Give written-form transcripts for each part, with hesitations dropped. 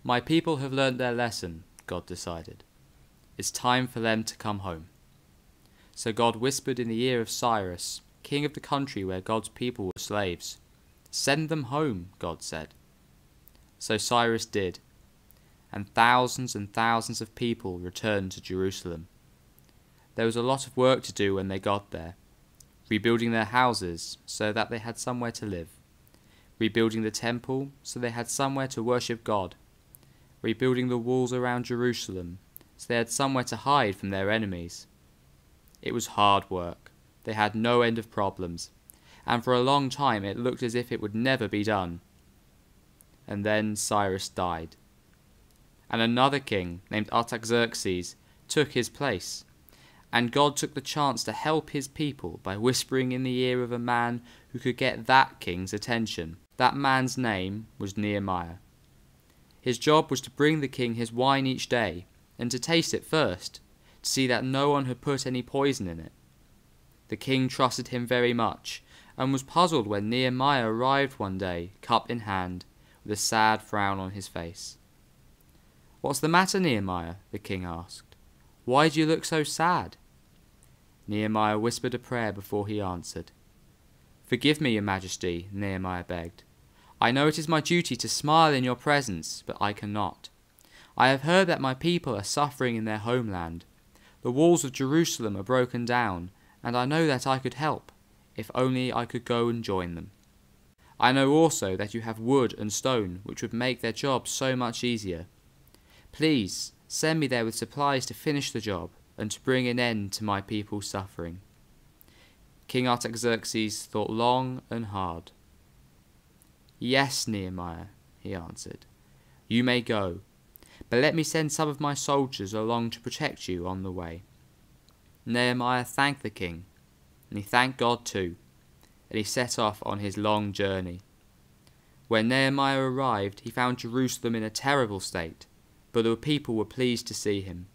My people have learnt their lesson, God decided. It's time for them to come home. So God whispered in the ear of Cyrus, king of the country where God's people were slaves. Send them home, God said. So Cyrus did, and thousands of people returned to Jerusalem. There was a lot of work to do when they got there, rebuilding their houses so that they had somewhere to live, rebuilding the temple so they had somewhere to worship God, rebuilding the walls around Jerusalem so they had somewhere to hide from their enemies. It was hard work. They had no end of problems, and for a long time it looked as if it would never be done. And then Cyrus died, and another king named Artaxerxes took his place, and God took the chance to help his people by whispering in the ear of a man who could get that king's attention. That man's name was Nehemiah. His job was to bring the king his wine each day, and to taste it first, to see that no one had put any poison in it. The king trusted him very much, and was puzzled when Nehemiah arrived one day, cup in hand, with a sad frown on his face. "What's the matter, Nehemiah?" the king asked. "Why do you look so sad?" Nehemiah whispered a prayer before he answered. "Forgive me, your majesty," Nehemiah begged. "I know it is my duty to smile in your presence, but I cannot. I have heard that my people are suffering in their homeland. The walls of Jerusalem are broken down, and I know that I could help, if only I could go and join them. I know also that you have wood and stone, which would make their job so much easier. Please, send me there with supplies to finish the job, and to bring an end to my people's suffering." King Artaxerxes thought long and hard. "Yes, Nehemiah," he answered, "you may go, but let me send some of my soldiers along to protect you on the way." Nehemiah thanked the king, and he thanked God too, and he set off on his long journey. When Nehemiah arrived, he found Jerusalem in a terrible state, but the people were pleased to see him.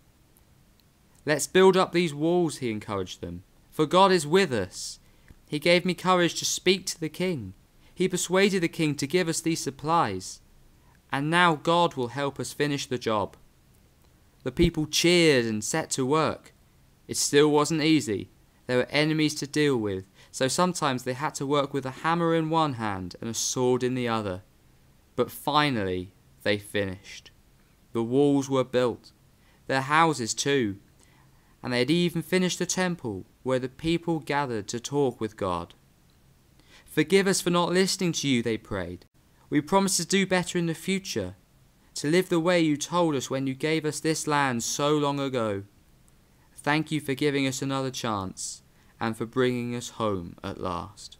"Let's build up these walls," he encouraged them, "for God is with us. He gave me courage to speak to the king. He persuaded the king to give us these supplies. And now God will help us finish the job." The people cheered and set to work. It still wasn't easy. There were enemies to deal with, so sometimes they had to work with a hammer in one hand and a sword in the other. But finally, they finished. The walls were built, their houses too, and they had even finished the temple where the people gathered to talk with God. "Forgive us for not listening to you," they prayed. "We promise to do better in the future, to live the way you told us when you gave us this land so long ago. Thank you for giving us another chance and for bringing us home at last."